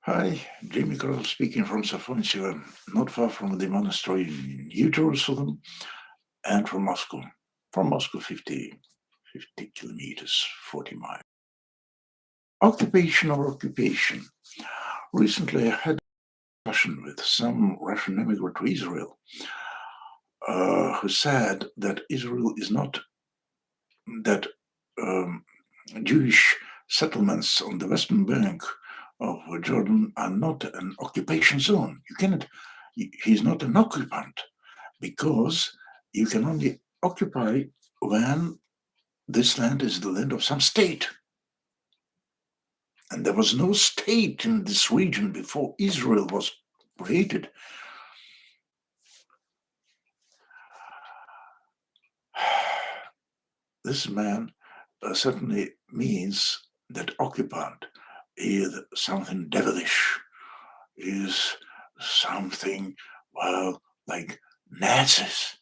Hi, Jamie Carroll speaking from Safonsia, not far from the monastery in New Jerusalem and from Moscow 50 kilometers, 40 miles. Occupation or occupation. Recently I had a discussion with some Russian immigrant to Israel who said that Israel is not, that um, Jewish settlements on the western bank of Jordan are not an occupation zone. He's not an occupant because you can only occupy when this land is the land of some state. And there was no state in this region before Israel was created. This man certainly means that occupant is something devilish, is something, well, like Nazis.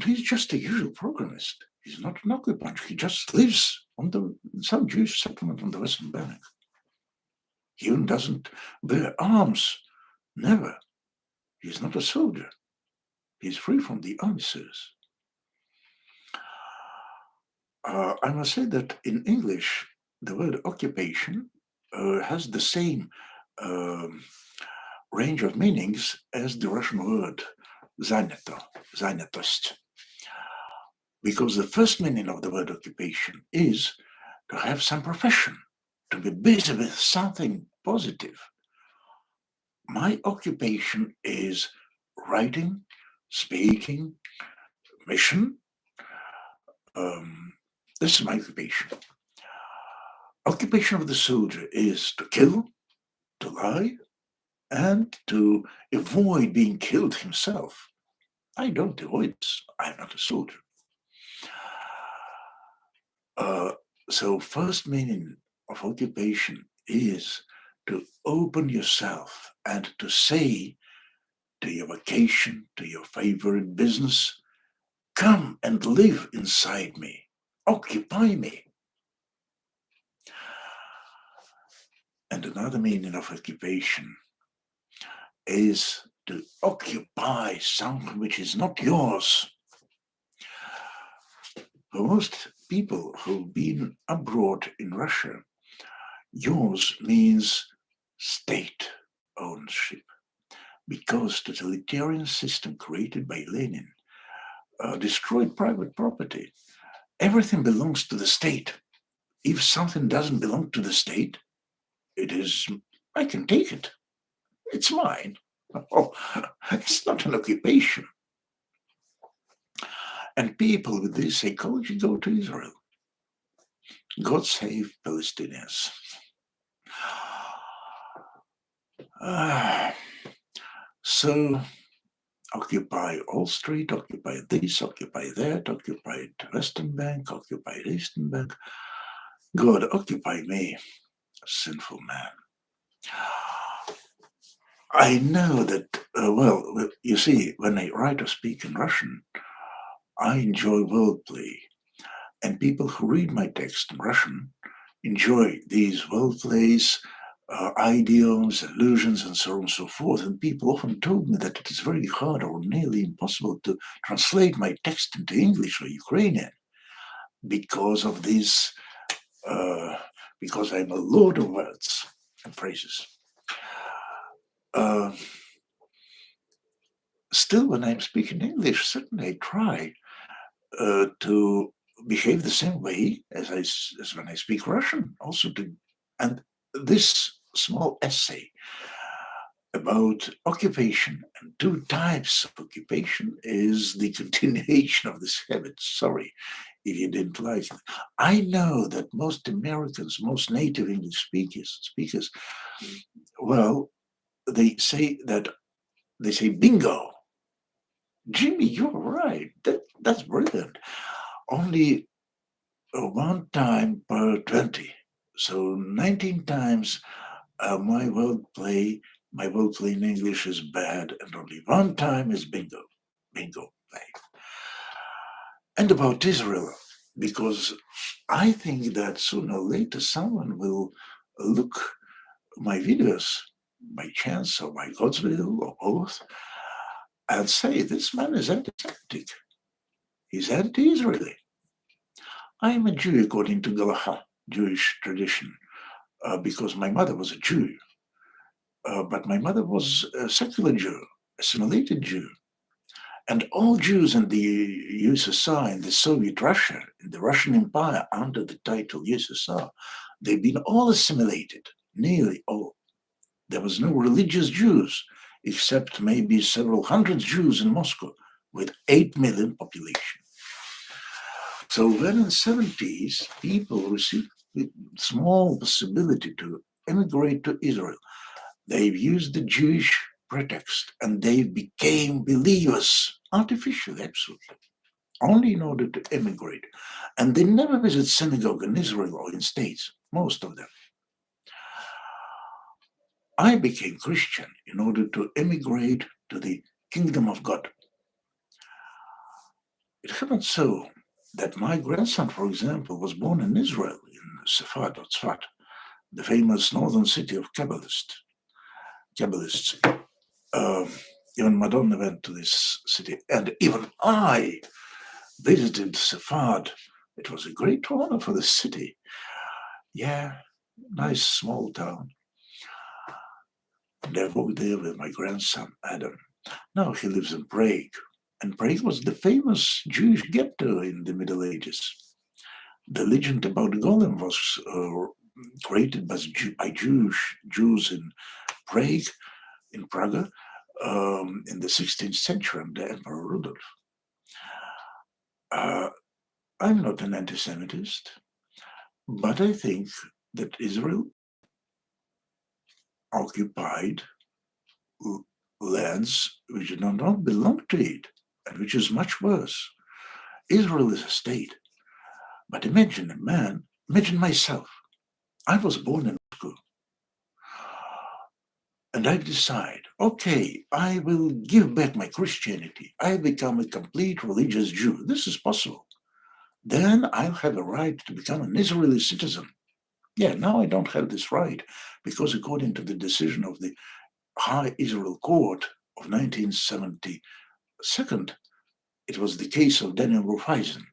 He's just a usual programmist. He's not an occupant. He just lives on some Jewish settlement on the Western Bank. He even doesn't bear arms. Never. He's not a soldier. He's free from the army service. I must say that in English, the word occupation has the same um range of meanings as the Russian word занято, because the first meaning of the word occupation is to have some profession, to be busy with something positive. My occupation is writing, speaking, mission. This is my occupation. Occupation of the soldier is to kill, to lie, and to avoid being killed himself. I don't avoid this. I'm not a soldier. Uh, so first meaning of occupation is to open yourself and to say to your vocation, to your favorite business, come and live inside me, occupy me. And another meaning of occupation is to occupy something which is not yours. For most people who've been abroad in Russia, yours means state ownership, because totalitarian system created by Lenin destroyed private property. Everything belongs to the state. If something doesn't belong to the state, it is, I can take it. It's mine. Oh, it's not an occupation. And people with this psychology go to Israel. God save Palestinians. So occupy Wall Street, occupy this, occupy that, occupy Western Bank, occupy Eastern Bank. God, occupy me, sinful man. I know that, well, you see, when I write or speak in Russian, I enjoy wordplay. And people who read my text in Russian enjoy these wordplays, idioms, allusions, and so on and so forth. And people often told me that it is very hard or nearly impossible to translate my text into English or Ukrainian because of this, because I'm a lord of words and phrases. Still, when I'm speaking English, certainly I try to behave the same way as when I speak Russian. And this small essay about occupation and two types of occupation is the continuation of this habit. Sorry if you didn't like it. I know that most Americans, most native English speakers, well, they say bingo. Jimmy, you're right. That's brilliant. Only one time per 20. So 19 times my wordplay in English is bad, and only one time is bingo play. And about Israel, because I think that sooner or later someone will look my videos by chance or by God's will or both, I'll say this man is anti-Semitic. He's anti-Israeli. I am a Jew according to Galaha, Jewish tradition, because my mother was a Jew. But my mother was a secular Jew, assimilated Jew. And all Jews in the USSR, in the Soviet Russia, in the Russian Empire under the title USSR, they've been all assimilated, nearly all. There was no religious Jews, except maybe several hundred Jews in Moscow, with 8 million population. So when in the 70s, people received a small possibility to emigrate to Israel, they've used the Jewish pretext and they became believers, artificially, absolutely, only in order to emigrate. And they never visit synagogue in Israel or in States, most of them. I became Christian in order to emigrate to the kingdom of God. It happened so that my grandson, for example, was born in Israel, in Safad or Tzfat, the famous northern city of Kabbalists. Even Madonna went to this city, and even I visited Safad. It was a great honor for the city. Yeah, nice small town. And I walked there with my grandson, Adam. Now he lives in Prague. And Prague was the famous Jewish ghetto in the Middle Ages. The legend about Golem was created by Jews in Prague, in Prague, in the 16th century under Emperor Rudolf. I'm not an anti-Semitist, but I think that Israel occupied lands which do not belong to it, and which is much worse. Israel is a state, but imagine imagine myself. I was born in Moscow, and I decide, okay, I will give back my Christianity. I become a complete religious Jew. This is possible. Then I'll have a right to become an Israeli citizen. Yeah, now I don't have this right because according to the decision of the High Israel Court of 1972, it was the case of Daniel Rufeisen,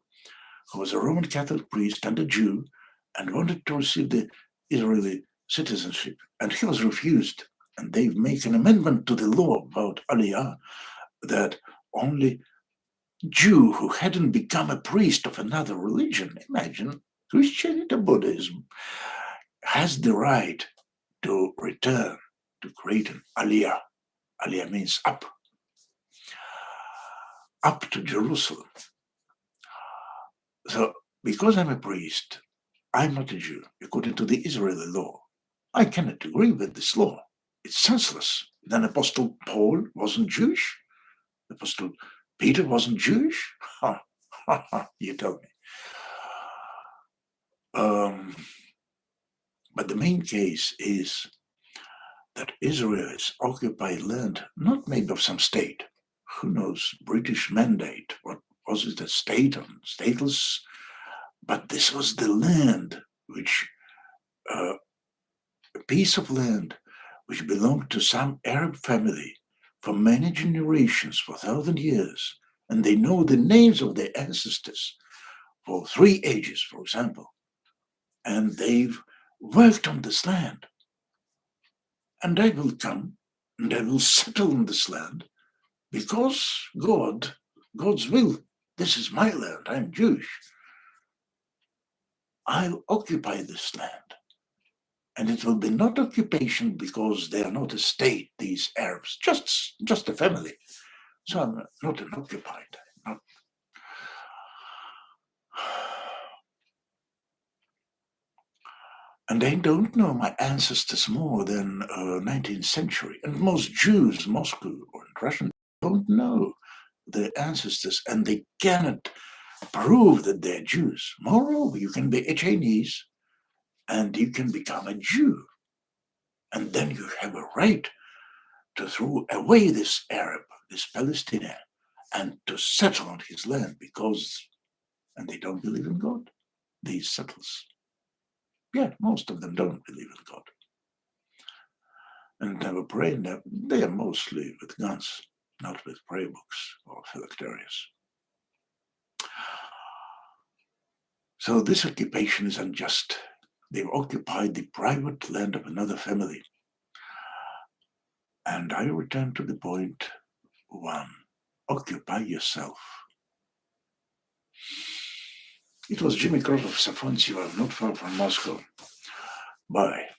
who was a Roman Catholic priest and a Jew and wanted to receive the Israeli citizenship. And he was refused. And they've made an amendment to the law about Aliyah that only Jew who hadn't become a priest of another religion, imagine Christianity or Buddhism, has the right to return, to create an Aliyah. Aliyah means up to Jerusalem. So because I'm a priest, I'm not a Jew, according to the Israeli law. I cannot agree with this law. It's senseless. Then Apostle Paul wasn't Jewish. Apostle Peter wasn't Jewish. You tell me. But the main case is that Israel is occupied land, not made of some state. Who knows? British mandate. What was it? A state or stateless? But this was the land which, a piece of land which belonged to some Arab family for many generations, for 1,000 years, and they know the names of their ancestors for 3 ages, for example, and they've worked on this land. And I will come and I will settle in this land because God's will, this is my land, I'm Jewish. I'll occupy this land. And it will be not occupation because they are not a state, these Arabs, just a family. So I'm not an occupied. Not... And I don't know my ancestors more than 19th century. And most Jews, Moscow or Russian, don't know their ancestors, and they cannot prove that they're Jews. Moreover, you can be a Chinese and you can become a Jew. And then you have a right to throw away this Arab, this Palestinian, and to settle on his land and they don't believe in God, these settlers. Yeah, most of them don't believe in God. and never pray. They are mostly with guns, not with prayer books or phylacteries. So this occupation is unjust. They've occupied the private land of another family. And I return to the point one. Occupy yourself. It was Jimmy Krotov Safontsev, not far from Moscow. Bye.